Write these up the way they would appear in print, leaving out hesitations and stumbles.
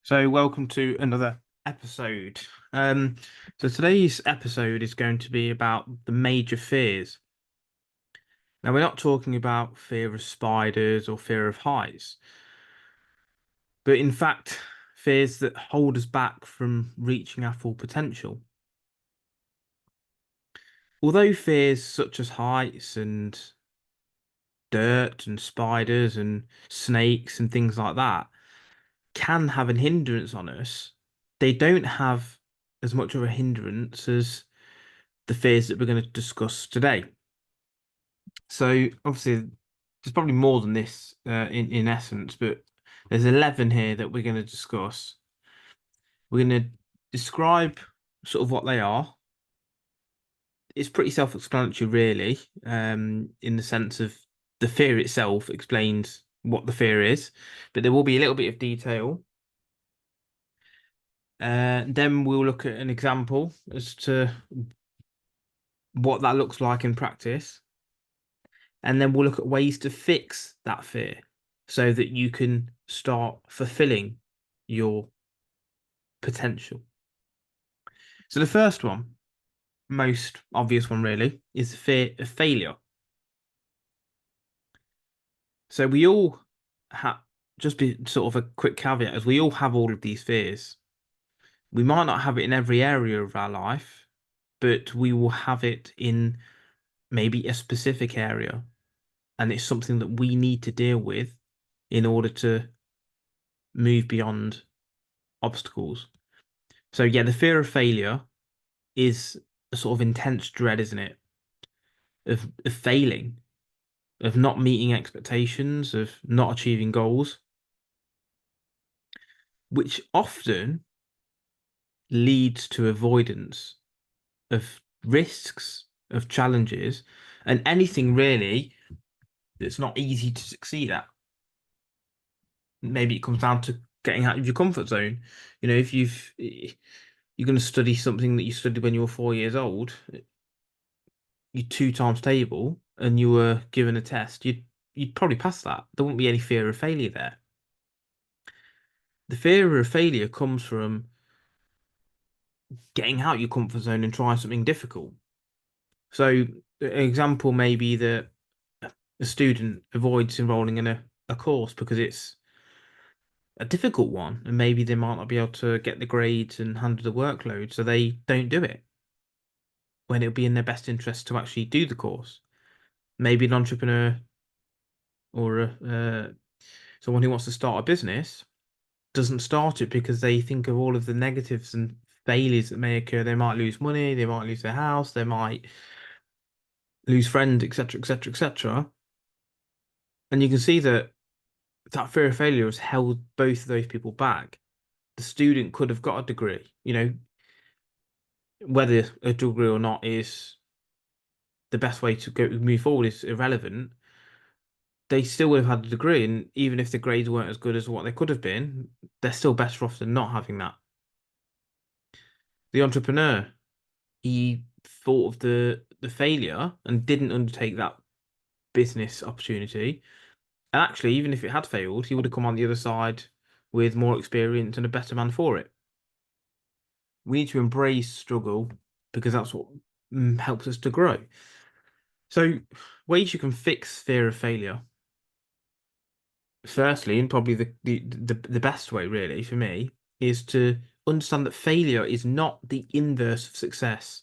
So, welcome to another episode. Um, so today's episode is going to be about the major fears. Now, we're not talking about fear of spiders or fear of heights, but in fact, fears that hold us back from reaching our full potential. Although fears such as heights and dirt and spiders and snakes and things like that can have a hindrance on us, they don't have as much of a hindrance as the fears that we're going to discuss today. So obviously, there's probably more than this in essence, but there's 11 here that we're going to discuss. We're going to describe sort of what they are. It's pretty self-explanatory, really, in the sense of the fear itself explains what the fear is, but there will be a little bit of detail. Then we'll look at an example as to what that looks like in practice. And then we'll look at ways to fix that fear so that you can start fulfilling your potential. So the first one, most obvious one really, is the fear of failure. So we all have, just be sort of a quick caveat, as we all have all of these fears. We might not have it in every area of our life, but we will have it in maybe a specific area. And it's something that we need to deal with in order to move beyond obstacles. So yeah, the fear of failure is a sort of intense dread, isn't it? Of failing, of not meeting expectations, of not achieving goals, which often leads to avoidance of risks, of challenges, and anything really that's not easy to succeed at. Maybe it comes down to getting out of your comfort zone. If you're going to study something that you studied when you were 4 years old, you're 2 times table and you were given a test, you'd probably pass that. There wouldn't be any fear of failure there. The fear of failure comes from getting out your comfort zone and trying something difficult. So, an example may be that a student avoids enrolling in a course because it's a difficult one, and maybe they might not be able to get the grades and handle the workload, so they don't do it when it would be in their best interest to actually do the course. Maybe an entrepreneur or someone who wants to start a business doesn't start it because they think of all of the negatives and failures that may occur. They might lose money, they might lose their house, they might lose friends, etc., etc., etc. And you can see that that fear of failure has held both of those people back. The student could have got a degree, whether a degree or not is the best way to go move forward is irrelevant. They still would have had a degree, and even if the grades weren't as good as what they could have been, they're still better off than not having that. The entrepreneur, he thought of the failure and didn't undertake that business opportunity. And actually, even if it had failed, he would have come on the other side with more experience and a better man for it. We need to embrace struggle because that's what helps us to grow. So, ways you can fix fear of failure. Firstly, and probably the best way really for me is to understand that failure is not the inverse of success,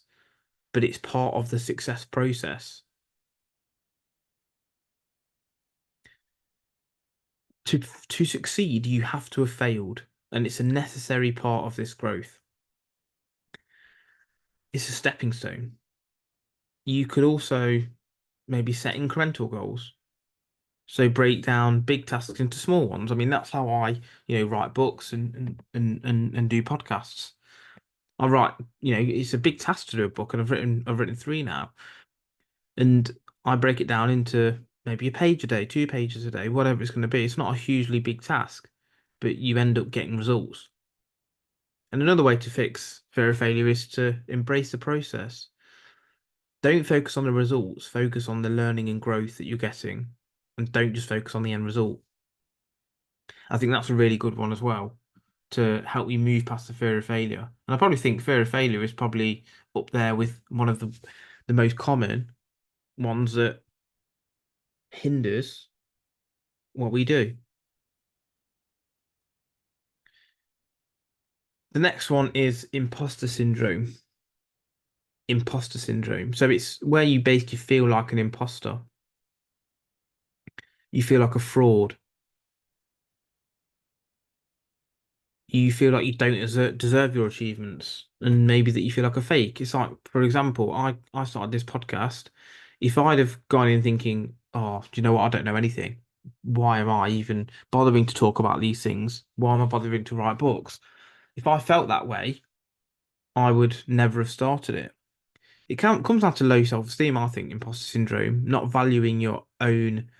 but it's part of the success process. To succeed, you have to have failed, and it's a necessary part of this growth. It's a stepping stone. You could also maybe set incremental goals. So break down big tasks into small ones. I mean, that's how I, write books and do podcasts. I write, it's a big task to do a book, and I've written three now. And I break it down into maybe a page a day, 2 pages a day, whatever it's going to be. It's not a hugely big task, but you end up getting results. And another way to fix fear of failure is to embrace the process. Don't focus on the results, focus on the learning and growth that you're getting, and don't just focus on the end result. I think that's a really good one as well. to help you move past the fear of failure. And I probably think fear of failure is probably up there with one of the most common ones that hinders what we do. The next one is imposter syndrome. Imposter syndrome. So it's where you basically feel like an imposter. You feel like a fraud. You feel like you don't deserve your achievements, and maybe that you feel like a fake. It's like, for example, I started this podcast. If I'd have gone in thinking, oh, do you know what? I don't know anything. Why am I even bothering to talk about these things? Why am I bothering to write books? If I felt that way, I would never have started it. Comes down to low self-esteem, I think, imposter syndrome, not valuing your own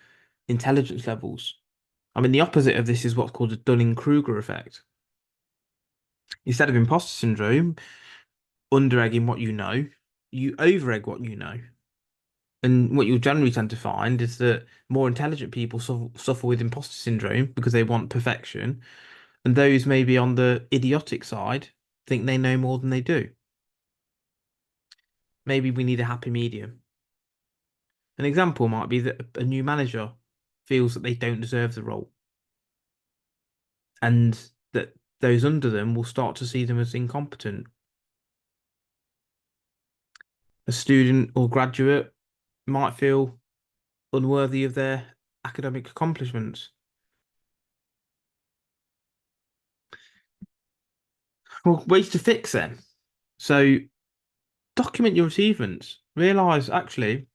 intelligence levels. I mean, the opposite of this is what's called a Dunning-Kruger effect. Instead of imposter syndrome, under-egging what you over-egg what you know. And what you'll generally tend to find is that more intelligent people suffer with imposter syndrome because they want perfection, and those maybe on the idiotic side think they know more than they do. Maybe we need a happy medium. An example might be that a new manager feels that they don't deserve the role, and that those under them will start to see them as incompetent. A student or graduate might feel unworthy of their academic accomplishments. Well, ways to fix them. So document your achievements. Realize actually,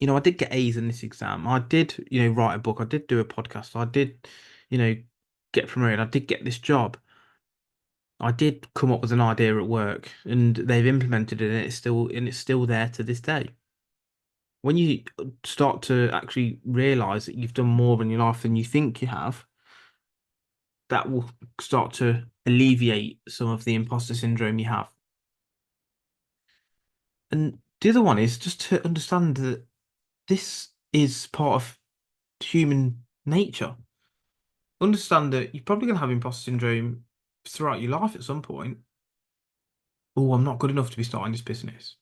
I did get A's in this exam. I did, write a book. I did do a podcast. I did, you know, get promoted. I did get this job. I did come up with an idea at work, and they've implemented it, and it's still there to this day. When you start to actually realize that you've done more in your life than you think you have, that will start to alleviate some of the imposter syndrome you have. And the other one is just to understand that this is part of human nature. Understand that you're probably going to have imposter syndrome throughout your life at some point. Oh, I'm not good enough to be starting this business.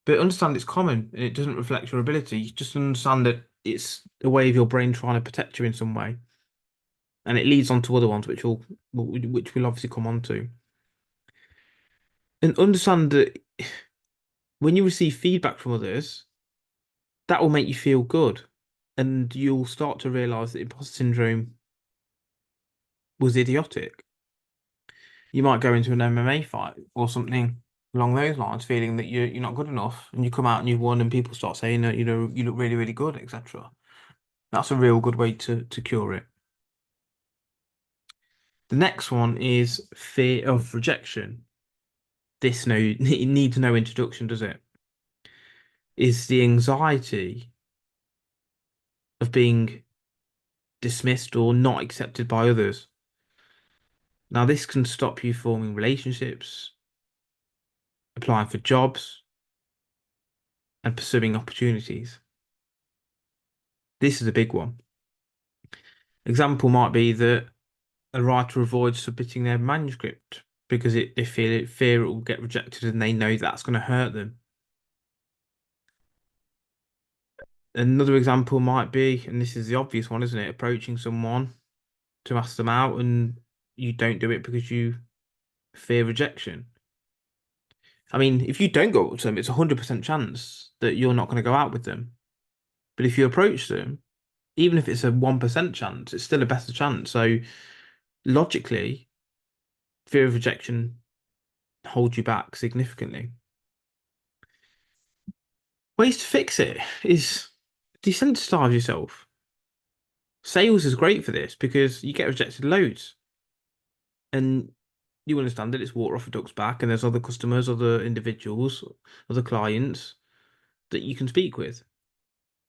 But understand it's common and it doesn't reflect your ability. Just understand that it's a way of your brain trying to protect you in some way. And it leads on to other ones, which we'll obviously come on to. And understand that when you receive feedback from others, that will make you feel good. And you'll start to realize that imposter syndrome was idiotic. You might go into an MMA fight or something along those lines, feeling that you're not good enough, and you come out and you've won, and people start saying that you look really really good, etc. That's a real good way to cure it. The next one is fear of rejection. This no it needs no introduction, does it? Is the anxiety of being dismissed or not accepted by others. Now, this can stop you forming relationships, applying for jobs, and pursuing opportunities. This is a big one. Example might be that a writer avoids submitting their manuscript because they fear it will get rejected, and they know that's going to hurt them. Another example might be, and this is the obvious one, isn't it? Approaching someone to ask them out, and you don't do it because you fear rejection. I mean, if you don't go up to them, it's 100% chance that you're not going to go out with them. But if you approach them, even if it's a 1% chance, it's still a better chance. So logically, fear of rejection holds you back significantly. Ways to fix it is desensitize yourself. Sales is great for this because you get rejected loads, and you understand that it's water off a duck's back, and there's other customers, other individuals, other clients that you can speak with,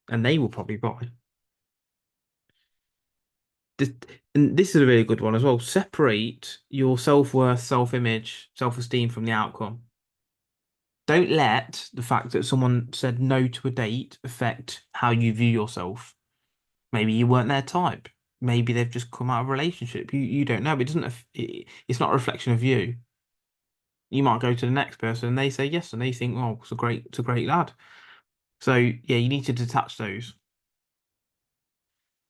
and they will probably buy. This, and this is a really good one as well. Separate your self-worth, self-image, self-esteem from the outcome. Don't let the fact that someone said no to a date affect how you view yourself. Maybe you weren't their type. maybe they've just come out of a relationship. You don't know. It doesn't. It's not a reflection of you. You might go to the next person and they say yes, and they think, oh, it's a great lad. So yeah, you need to detach those.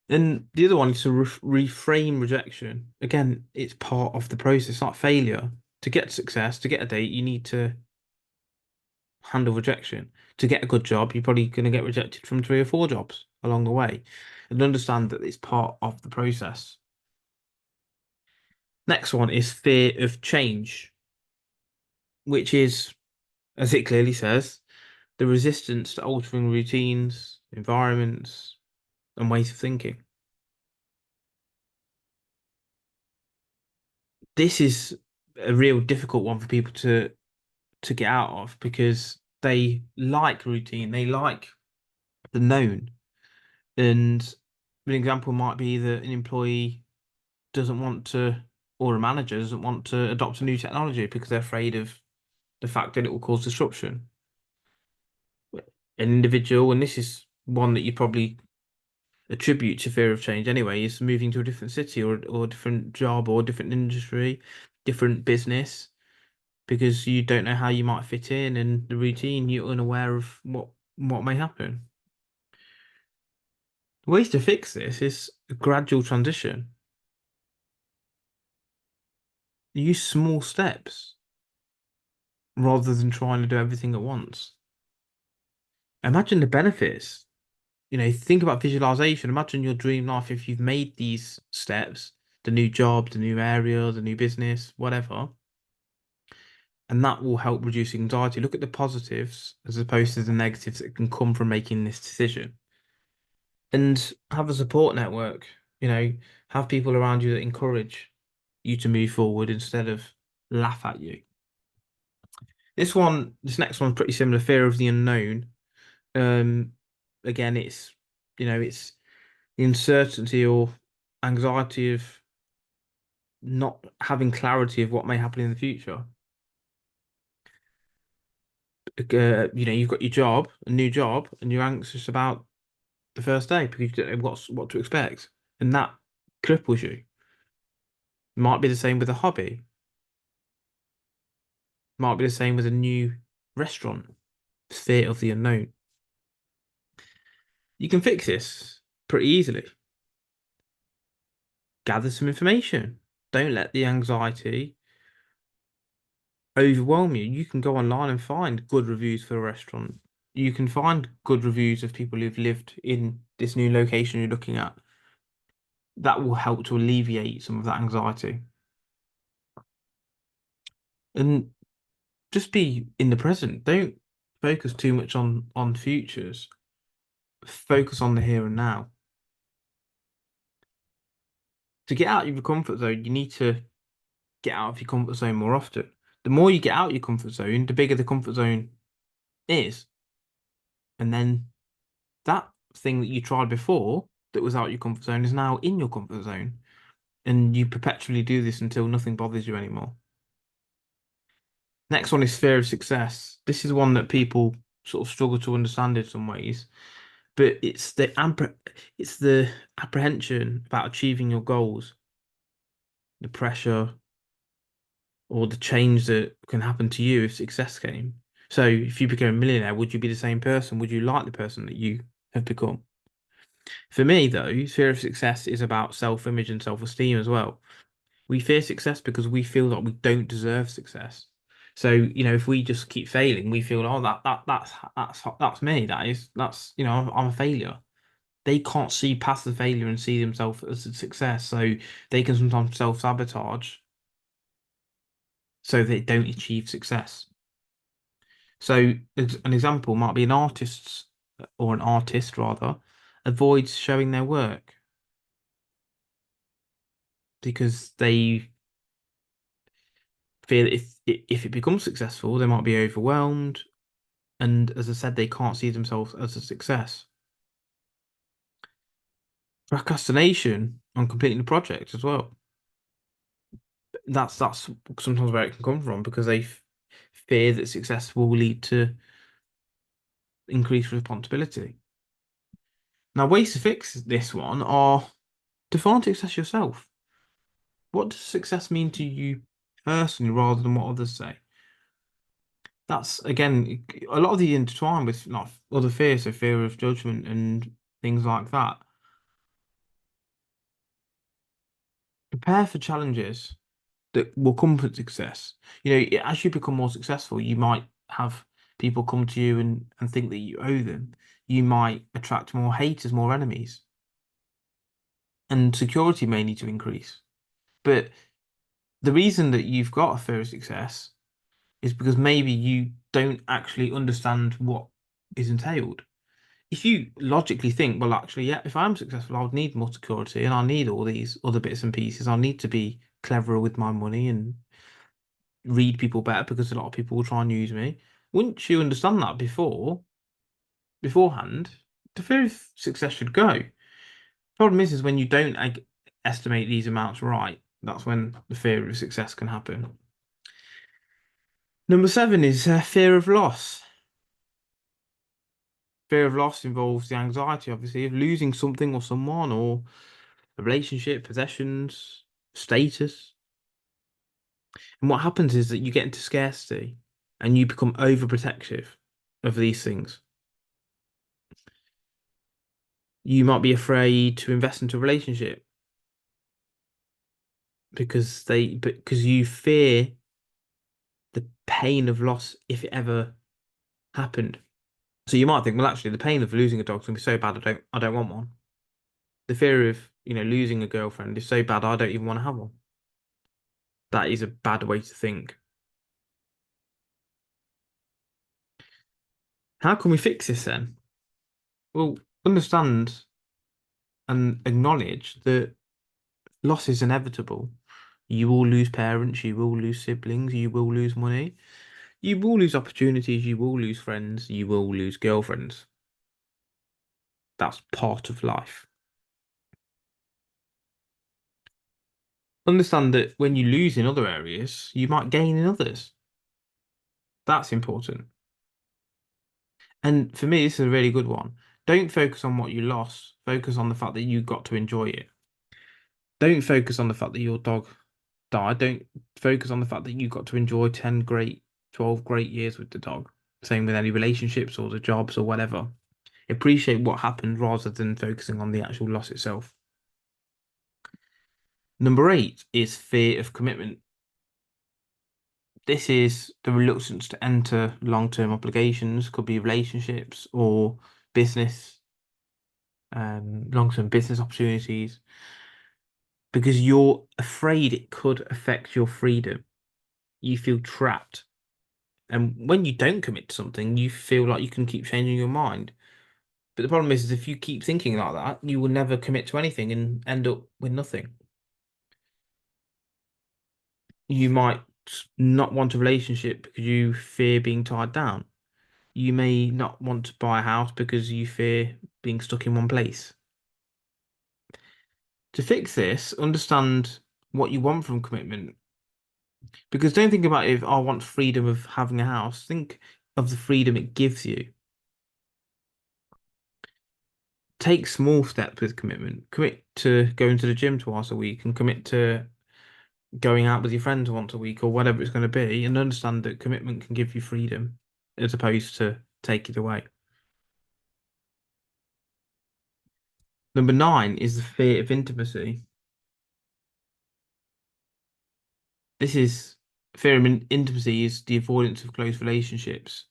And the other one is to reframe rejection. Again, it's part of the process, not failure. To get success, to get a date, you need to handle rejection. To get a good job, you're probably going to get rejected from 3 or 4 jobs along the way. And understand that it's part of the process. Next one is fear of change, which is, as it clearly says, the resistance to altering routines, environments, and ways of thinking. This is a real difficult one for people to get out of because they like routine, they like the known. And an example might be that an employee doesn't want to, or a manager doesn't want to adopt a new technology because they're afraid of the fact that it will cause disruption. An individual, and this is one that you probably attribute to fear of change anyway, is moving to a different city or a different job or a different industry, different business, because you don't know how you might fit in and the routine, you're unaware of what may happen. Ways to fix this is a gradual transition. Use small steps rather than trying to do everything at once. Imagine the benefits. Think about visualization. Imagine your dream life if you've made these steps, the new job, the new area, the new business, whatever, and that will help reduce anxiety. Look at the positives as opposed to the negatives that can come from making this decision. And have a support network, you know, have people around you that encourage you to move forward instead of laugh at you. This next one's pretty similar, fear of the unknown. Um, Again, it's the uncertainty or anxiety of not having clarity of what may happen in the future. You've got your job, a new job, and you're anxious about the first day because you don't know what to expect, and that cripples you. Might be the same with a hobby. Might be the same with a new restaurant. Fear of the unknown. You can fix this pretty easily. Gather some information. Don't let the anxiety overwhelm you. You can go online and find good reviews for a restaurant. You can find good reviews of people who've lived in this new location you're looking at. That will help to alleviate some of that anxiety. And just be in the present. Don't focus too much on futures. Focus on the here and now. To get out of your comfort zone, you need to get out of your comfort zone more often. The more you get out of your comfort zone, the bigger the comfort zone is. And then that thing that you tried before that was out your comfort zone is now in your comfort zone. And you perpetually do this until nothing bothers you anymore. Next one is fear of success. This is one that people sort of struggle to understand in some ways, but it's the apprehension about achieving your goals, the pressure or the change that can happen to you if success came. So if you became a millionaire, would you be the same person? Would you like the person that you have become? For me, though, fear of success is about self-image and self-esteem as well. We fear success because we feel like we don't deserve success. So, if we just keep failing, we feel, oh, that's me. I'm a failure. They can't see past the failure and see themselves as a success. So they can sometimes self-sabotage so they don't achieve success. So an example might be an artist rather, avoids showing their work because they fear that if it becomes successful, they might be overwhelmed. And as I said, they can't see themselves as a success. Procrastination on completing the project as well. That's sometimes where it can come from because they fear that success will lead to increased responsibility. Now, ways to fix this one are Define success yourself. What does success mean to you personally rather than what others say? That's again a lot of the intertwine with like other fears, so fear of judgment and things like that. Prepare for challenges that will come from success. As you become more successful, you might have people come to you and think that you owe them. You might attract more haters, more enemies, and security may need to increase. But the reason that you've got a fear of success is because maybe you don't actually understand what is entailed. If you logically think, well, actually, yeah, if I'm successful, I would need more security and I need all these other bits and pieces. I need to be cleverer with my money and read people better because a lot of people will try and use me. Once you understand that beforehand, the fear of success should go. Problem is when you don't estimate these amounts right, that's when the fear of success can happen. Number seven is fear of loss. Fear of loss involves the anxiety, obviously, of losing something or someone or a relationship, possessions, status. And what happens is that you get into scarcity and you become overprotective of these things. You might be afraid to invest into a relationship because you fear the pain of loss if it ever happened. So you might think, well, actually, the pain of losing a dog is gonna be so bad, I don't want one. The fear of, losing a girlfriend is so bad, I don't even want to have one. That is a bad way to think. How can we fix this then? Well, understand and acknowledge that loss is inevitable. You will lose parents, you will lose siblings, you will lose money, you will lose opportunities, you will lose friends, you will lose girlfriends. That's part of life. Understand that when you lose in other areas, you might gain in others. That's important. And for me, this is a really good one. Don't focus on what you lost. Focus on the fact that you got to enjoy it. Don't focus on the fact that your dog died. Don't focus on the fact that you got to enjoy 10 great, 12 great years with the dog. Same with any relationships or the jobs or whatever. Appreciate what happened rather than focusing on the actual loss itself. Number eight is fear of commitment. This is the reluctance to enter long-term obligations, could be relationships or business, long-term business opportunities, because you're afraid it could affect your freedom. You feel trapped. And when you don't commit to something, you feel like you can keep changing your mind. But the problem is if you keep thinking like that, you will never commit to anything and end up with nothing. You might not want a relationship because you fear being tied down. You may not want to buy a house because you fear being stuck in one place. To fix this, understand what you want from commitment. Because don't think about if I want freedom of having a house. Think of the freedom it gives you. Take small steps with commitment. Commit to going to the gym twice a week and commit to going out with your friends once a week or whatever it's going to be, and understand that commitment can give you freedom as opposed to take it away. Number nine is the fear of intimacy. This is fear of intimacy is the avoidance of close relationships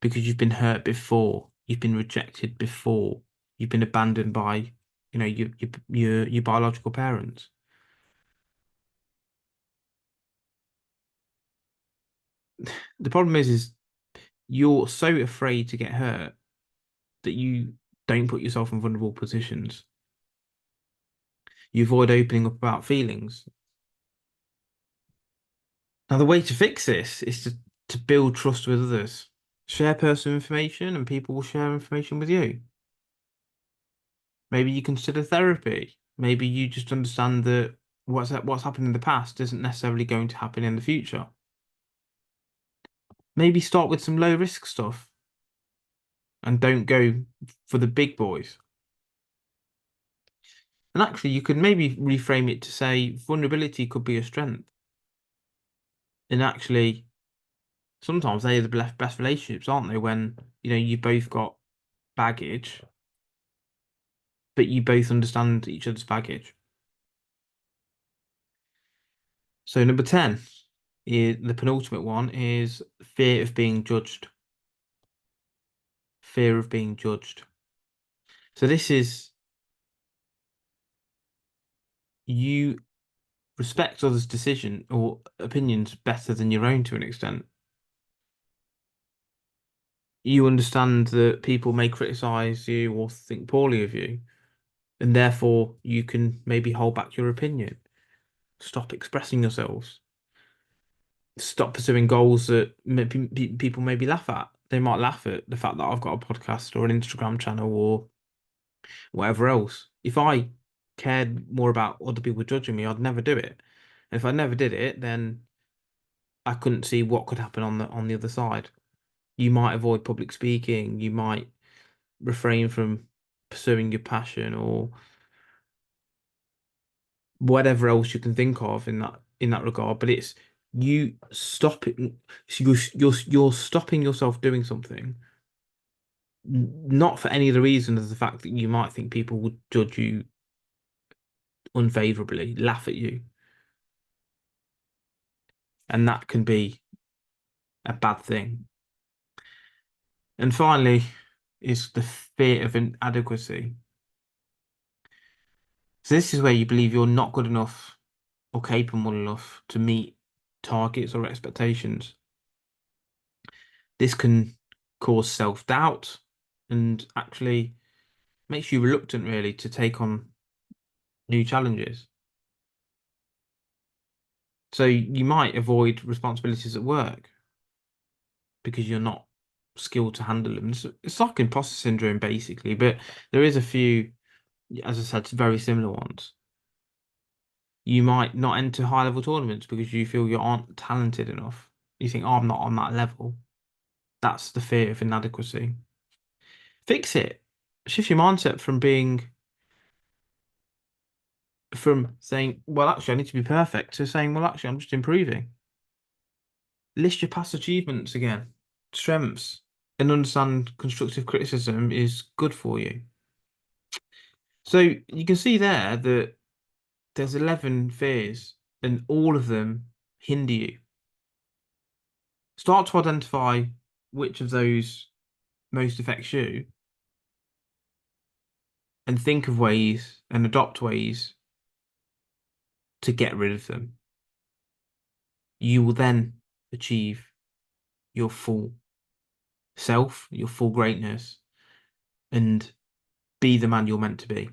because you've been hurt before, you've been rejected before, you've been abandoned by, your biological parents. The problem is you're so afraid to get hurt that you don't put yourself in vulnerable positions. You avoid opening up about feelings. Now, the way to fix this is to build trust with others. Share personal information and people will share information with you. Maybe you consider therapy. Maybe you just understand that what's happened in the past isn't necessarily going to happen in the future. Maybe start with some low risk stuff and don't go for the big boys. And actually, you could maybe reframe it to say vulnerability could be a strength. And actually, sometimes they are the best relationships, aren't they? When, you both got baggage, but you both understand each other's baggage. So number 10 is the penultimate one is fear of being judged. Fear of being judged. So this is you respect others' decision or opinions better than your own to an extent. You understand that people may criticize you or think poorly of you, and therefore you can maybe hold back your opinion, stop expressing yourselves, stop pursuing goals that people maybe laugh at. They might laugh at the fact that I've got a podcast or an Instagram channel or whatever else. If I cared more about other people judging me, I'd never do it. And if I never did it, then I couldn't see what could happen on the other side. You might avoid public speaking, you might refrain from pursuing your passion or whatever else you can think of in that regard. But it's you stop it. So you're stopping yourself doing something, not for any other reason as the fact that you might think people would judge you unfavorably, laugh at you, and that can be a bad thing. And finally, is the fear of inadequacy. So this is where you believe you're not good enough or capable enough to meet targets or expectations. This can cause self-doubt and actually makes you reluctant really to take on new challenges. So you might avoid responsibilities at work because you're not skilled to handle them. It's like imposter syndrome basically, but there is a few, as I said, very similar ones. You might not enter high level tournaments because you feel you aren't talented enough. You think, oh, I'm not on that level. That's the fear of inadequacy. Fix it. Shift your mindset from saying, well, actually, I need to be perfect to saying, well, actually, I'm just improving. List your past achievements again, strengths, and understand constructive criticism is good for you. So you can see there that there's 11 fears, and all of them hinder you. Start to identify which of those most affects you and think of ways and adopt ways to get rid of them. You will then achieve your full self, your full greatness, and be the man you're meant to be.